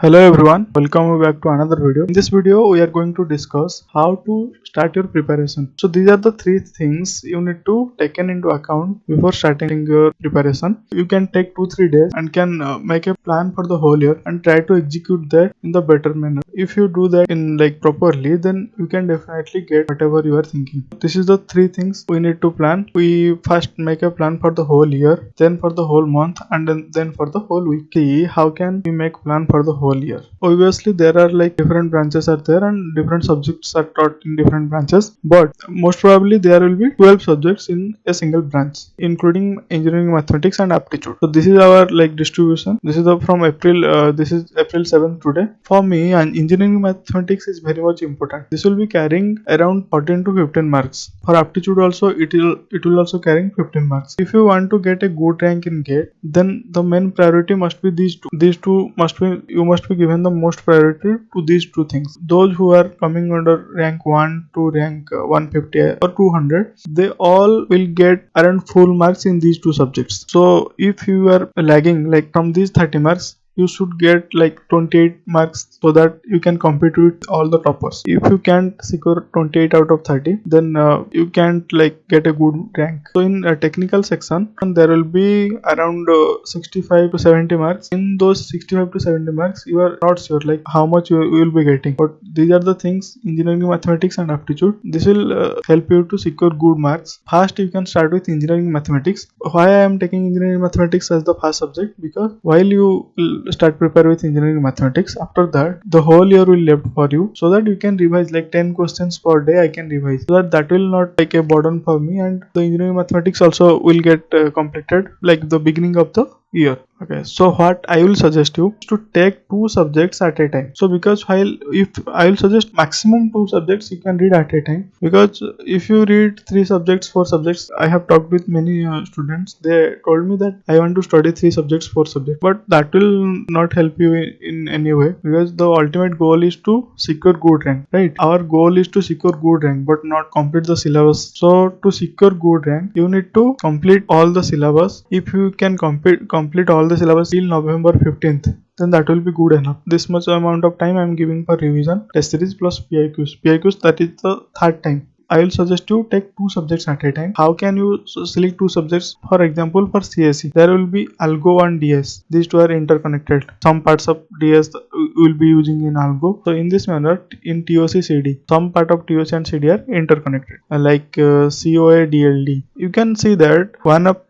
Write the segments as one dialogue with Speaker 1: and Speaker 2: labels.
Speaker 1: Hello everyone, welcome back to another video. In this video, we are going to discuss how to start your preparation. So these are the three things you need to take into account before starting your preparation. You can take 2-3 days and can make a plan for the whole year and try to execute that in the better manner. If you do that in properly, then you can definitely get whatever you are thinking. This is the three things we need to plan. We first make a plan for the whole year, then for the whole month, and then for the whole week. See how can we make plan for the whole year. Obviously there are different branches are there and different subjects are taught in different branches, but most probably there will be 12 subjects in a single branch, including engineering, mathematics and aptitude. So this is our distribution. This is from April, this is April 7th today. For me, and engineering mathematics is very much important. This will be carrying around 14 to 15 marks. For aptitude also it will also carrying 15 marks. If you want to get a good rank in GATE, then the main priority must be these two. These two must be, you must be given the most priority to these two things. Those who are coming under rank 1 to rank 150 or 200, they all will get around full marks in these two subjects. So if you are lagging from these 30 marks, you should get 28 marks so that you can compete with all the toppers. If you can't secure 28 out of 30, then you can't get a good rank. So in a technical section, there will be around 65 to 70 marks. In those 65 to 70 marks, you are not sure how much you will be getting, but these are the things: engineering, mathematics and aptitude. This will help you to secure good marks. First you can start with engineering mathematics. Why I am taking engineering mathematics as the first subject? Because while you start prepare with engineering mathematics, after that the whole year will left for you, so that you can revise 10 questions per day. I can revise, so that will not a burden for me, and the engineering mathematics also will get completed the beginning of the year. Okay, so what I will suggest you is to take two subjects at a time. So because while if I will suggest maximum two subjects you can read at a time, because if you read three subjects, four subjects, I have talked with many students. They told me that I want to study three subjects, four subjects, but that will not help you in any way, because the ultimate goal is to secure good rank, right? Our goal is to secure good rank, but not complete the syllabus. So to secure good rank, you need to complete all the syllabus. If you can complete all the syllabus till November 15th, then that will be good enough. This much amount of time I am giving for revision, test series plus PIQs, that is the third time. I will suggest you take two subjects at a time. How can you select two subjects? For example, for CSE, there will be Algo and DS. These two are interconnected. Some parts of DS will be using in Algo. So in this manner, in TOC CD, some part of TOC and CD are interconnected, COA DLD. You can see that one of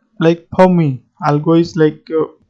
Speaker 1: for me, Algo is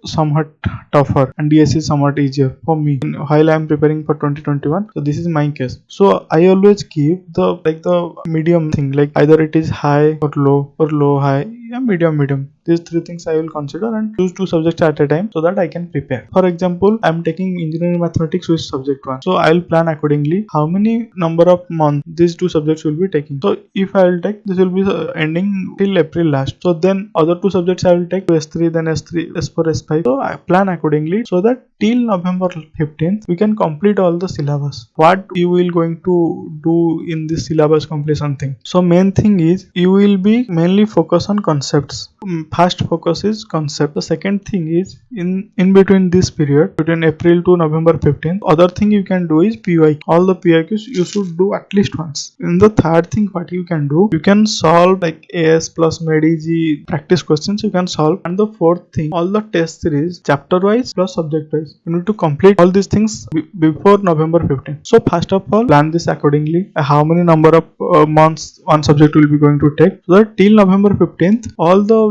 Speaker 1: somewhat tougher and DS is somewhat easier for me while I am preparing for 2021. So this is my case. So I always keep the medium thing, either it is high or low high, yeah, medium. These three things I will consider and choose two subjects at a time so that I can prepare. For example, I am taking engineering mathematics with subject 1, so I will plan accordingly how many number of months these two subjects will be taking. So if I will take, this will be ending till April last. So then other two subjects I will take S3, then S3, S4, S5. So I plan accordingly so that till November 15th we can complete all the syllabus. What you will going to do in this syllabus completion thing? So main thing is you will be mainly focus on concepts. First focus is concept. The second thing is in between this period, between April to November 15th, other thing you can do is PYQ. All the PYQs you should do at least once. In the third thing, what you can do, you can solve AS plus MED-EG practice questions you can solve. And the fourth thing, all the test series chapter wise plus subject wise, you need to complete all these things before November 15th. So first of all, plan this accordingly. How many number of months one subject will be going to take, so that till November 15th all the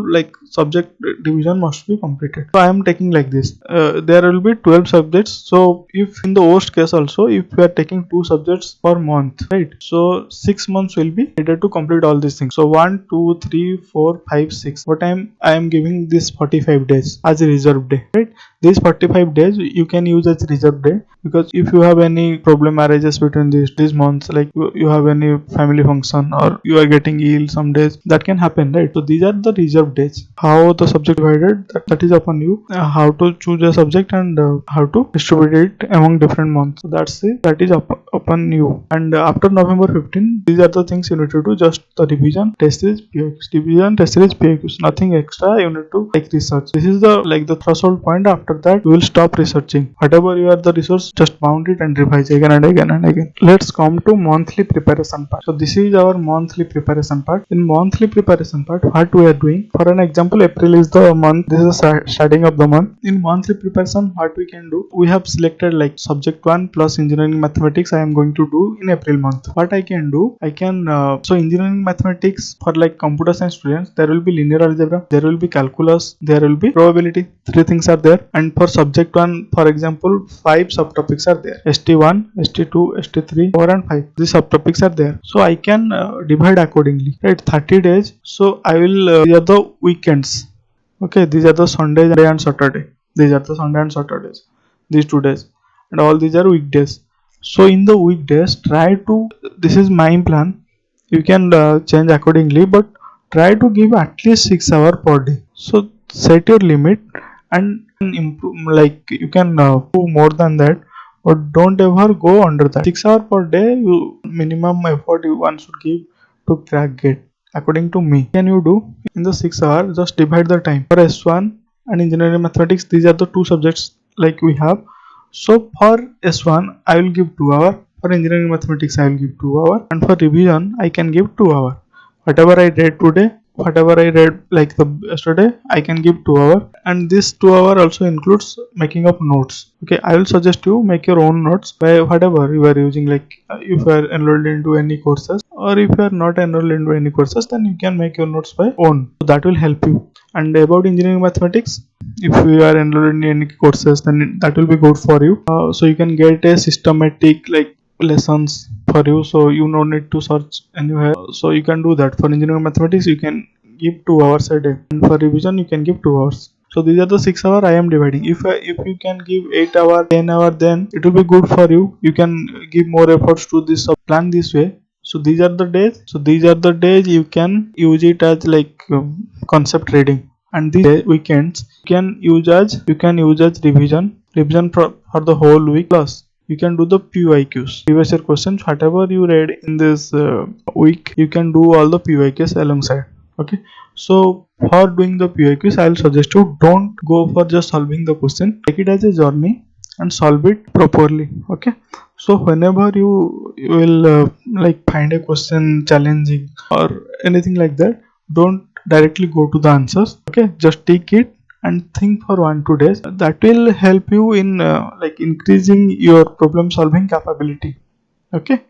Speaker 1: subject division must be completed. So I am taking like this. There will be 12 subjects. So if in the worst case also, if we are taking two subjects per month, right, so 6 months will be needed to complete all these things. So 1 2 3 4 5 6, what I am giving this 45 days as a reserve day, right? These 45 days you can use as reserve day, because if you have any problem arises between these months, you have any family function or you are getting ill some days, that can happen, right? So these are the reserve days. How the subject divided, that is upon you. How to choose a subject and how to distribute it among different months. So that's it. That is upon you. And after November 15, these are the things you need to do. Just the revision, test series, PIQs, revision, test series, PIQs. Nothing extra. You need to research. This is the threshold point. After that you will stop researching. Whatever you are the resource, just mount it and revise again and again and again. Let's come to monthly preparation part. So this is our monthly preparation part. In monthly preparation part, what we are doing, for an example, April is the month, this is the starting of the month. In monthly preparation, what we can do, we have selected like subject 1 plus engineering mathematics I am going to do in April month. What I can do, I can so engineering mathematics for like computer science students, there will be linear algebra, there will be calculus, there will be probability. Three things are there. And for subject 1, for example, 5 subtopics are there: ST1, ST2, ST3, 4 and 5. These subtopics are there. So I can divide accordingly, right? 30 days. So I will these are the weekends. Okay, these are the Sunday and Saturday. These are the Sunday and Saturdays. These 2 days, and all these are weekdays. So in the weekdays, try to, this is my plan. You can change accordingly, but try to give at least 6 hours per day. So set your limit and improve. Like you can do more than that, but don't ever go under that. 6 hours per day, you minimum effort you one should give to crack it. According to me, can you do in the 6 hours? Just divide the time for S1 and engineering mathematics. These are the two subjects like we have. So for S1 I will give 2 hours, for engineering mathematics I will give 2 hours, and for revision I can give 2 hours. Whatever I read today, whatever I read like the yesterday, I can give 2 hours, and this 2 hour also includes making up notes. Okay, I will suggest you make your own notes by whatever you are using, like if you are enrolled into any courses, or if you are not enrolled into any courses, then you can make your notes by own. So that will help you. And about engineering mathematics, if you are enrolled in any courses, then that will be good for you. So you can get a systematic like lessons for you, so you no need to search anywhere. So you can do that. For engineering mathematics you can give 2 hours a day, and for revision you can give 2 hours. So these are the 6 hours I am dividing. If you can give 8 hours, 10 hours, then it will be good for you. You can give more efforts to this plan this way. So these are the days. So these are the days you can use it as like concept reading, and these weekends you can use as revision for the whole week. Plus you can do the PYQs, previous year questions, whatever you read in this week, you can do all the PYQs alongside. Okay, so for doing the PYQs, I'll suggest you don't go for just solving the question. Take it as a journey and solve it properly. Okay, so whenever you will like find a question challenging or anything like that, don't directly go to the answers. Okay, just take it and think for 1-2 days. That will help you in like increasing your problem solving capability. Okay,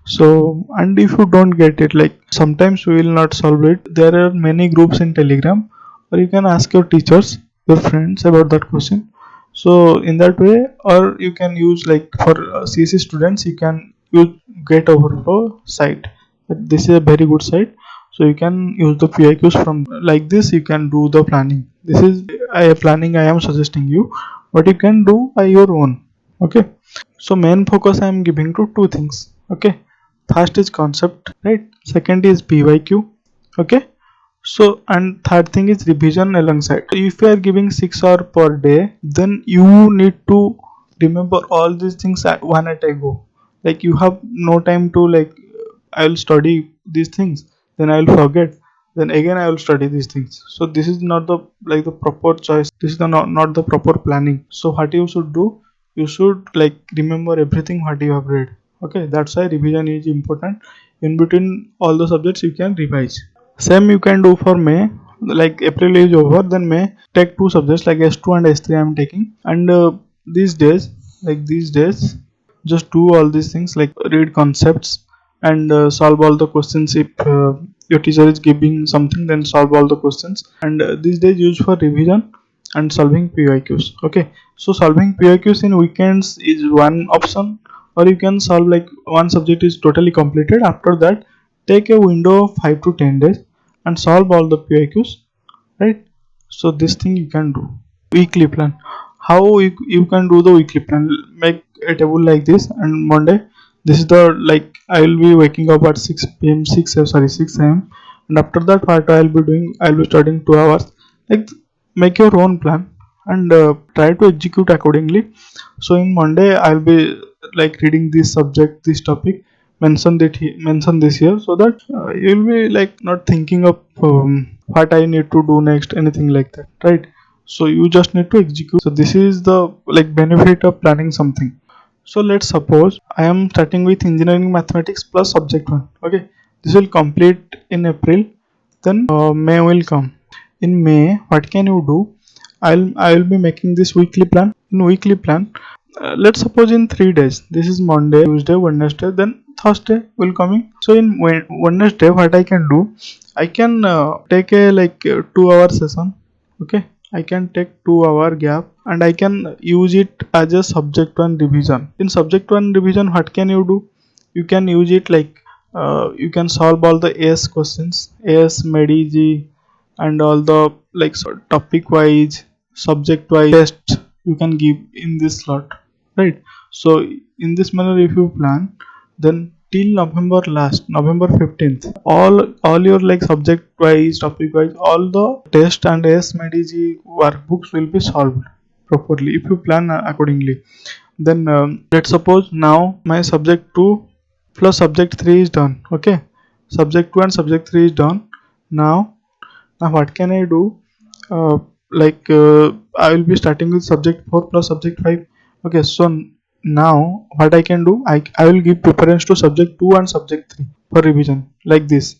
Speaker 1: so and if you don't get it, like sometimes we will not solve it, there are many groups in Telegram, or you can ask your teachers, your friends about that question. So in that way, or you can use like for CSE students, you can use Get Overflow site. This is a very good site, so you can use the PIQs from like this. You can do the planning. This is a planning I am suggesting you, but you can do by your own. Okay, so main focus I am giving to two things. Okay, first is concept, right? Second is PYQ. Okay, so and third thing is revision alongside. If you are giving 6 hours per day, then you need to remember all these things at one at a go. Like you have no time to like I will study these things, then I will forget, then again I will study these things. So this is not the like the proper choice. This is the not the proper planning. So what you should do, you should like remember everything what you have read. Okay, that's why revision is important. In between all the subjects you can revise. Same you can do for May. Like April is over, then May take two subjects like S2 and S3 I am taking, and these days, like these days, just do all these things like read concepts and solve all the questions. If your teacher is giving something, then solve all the questions. And these days use for revision and solving PYQs. Okay, so solving PYQs in weekends is one option, or you can solve like one subject is totally completed. After that, take a window of 5 to 10 days and solve all the PYQs, right? So this thing you can do. Weekly plan, how you can do the weekly plan, make a table like this, and Monday, this is the like I will be waking up at 6 p.m 6 a.m, and after that what I will be doing, I will be studying 2 hours. Like make your own plan and try to execute accordingly. So in Monday I will be like reading this subject, this topic, mention this here, so that you will be like not thinking of what I need to do next, anything like that, right? So you just need to execute. So this is the like benefit of planning something. So let's suppose I am starting with engineering mathematics plus subject 1. Okay, this will complete in April. Then May will come. In May, what can you do? I will be making this weekly plan. In weekly plan, let's suppose in 3 days. This is Monday, Tuesday, Wednesday. Then Thursday will coming. So in Wednesday, what I can do? I can take a like 2 hour session. Okay, I can take 2 hour gap and I can use it as a subject 1 revision. In subject 1 revision, what can you do? You can use it like you can solve all the AS questions, AS, MEDG, and all the like topic wise, subject wise tests you can give in this slot, right? So in this manner, if you plan, then till November last, November 15th, all your like subject wise, topic wise, all the test and SMDG workbooks will be solved properly if you plan accordingly. Then let's suppose now my subject 2 plus subject 3 is done. Okay, subject 2 and subject 3 is done. Now what can I do? uh, I will be starting with subject 4 plus subject 5. Okay, so now what I can do, I will give preference to subject 2 and subject 3 for revision like this.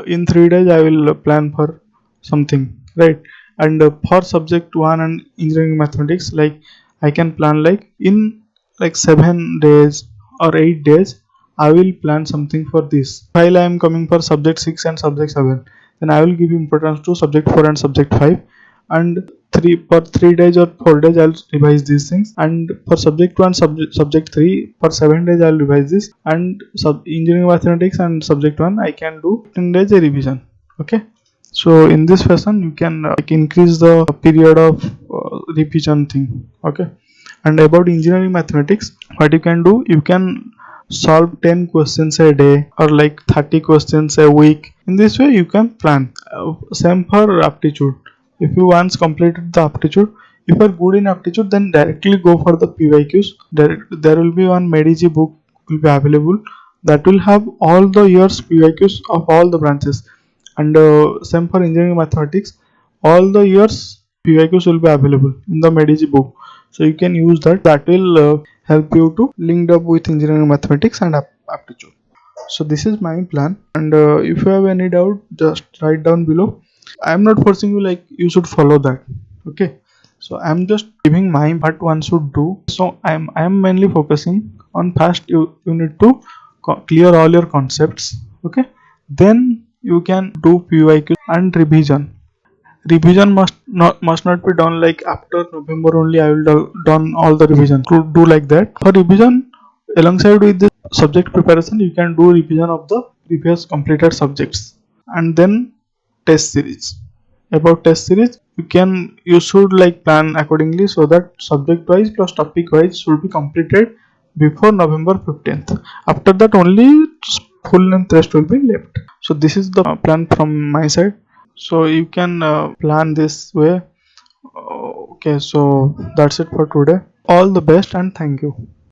Speaker 1: In 3 days I will plan for something, right? And for subject 1 and engineering mathematics, like I can plan like in like 7 days or 8 days I will plan something for this. While I am coming for subject 6 and subject 7, then I will give importance to subject 4 and subject 5, and 3 or 4 days I'll revise these things, and for subject 1 subject 3 for 7 days I'll revise this, and sub engineering mathematics and subject 1 I can do 10 days a revision. Okay, so in this fashion you can like increase the period of revision thing. Okay, and about engineering mathematics, what you can do, you can solve 10 questions a day or like 30 questions a week. In this way you can plan. Same for aptitude. If you once completed the aptitude, if you are good in aptitude, then directly go for the PYQs. There will be one MEDG book will be available that will have all the years PYQs of all the branches. And same for engineering mathematics, all the years PYQs will be available in the MEDG book. So you can use that. That will help you to link up with engineering mathematics and aptitude. So this is my plan, and if you have any doubt, just write down below. I am not forcing you like you should follow that. Okay, so I am just giving my what one should do. So I am mainly focusing on first you need to clear all your concepts. Okay, then you can do PYQ and revision. Revision must not be done like after November only. I will done all the revision. To do like that for revision, alongside with the subject preparation, you can do revision of the previous completed subjects, and then test series. About test series, you should like plan accordingly so that subject wise plus topic wise should be completed before November 15th. After that only full length test will be left. So this is the plan from my side. So you can plan this way. Okay, so that's it for today. All the best and thank you.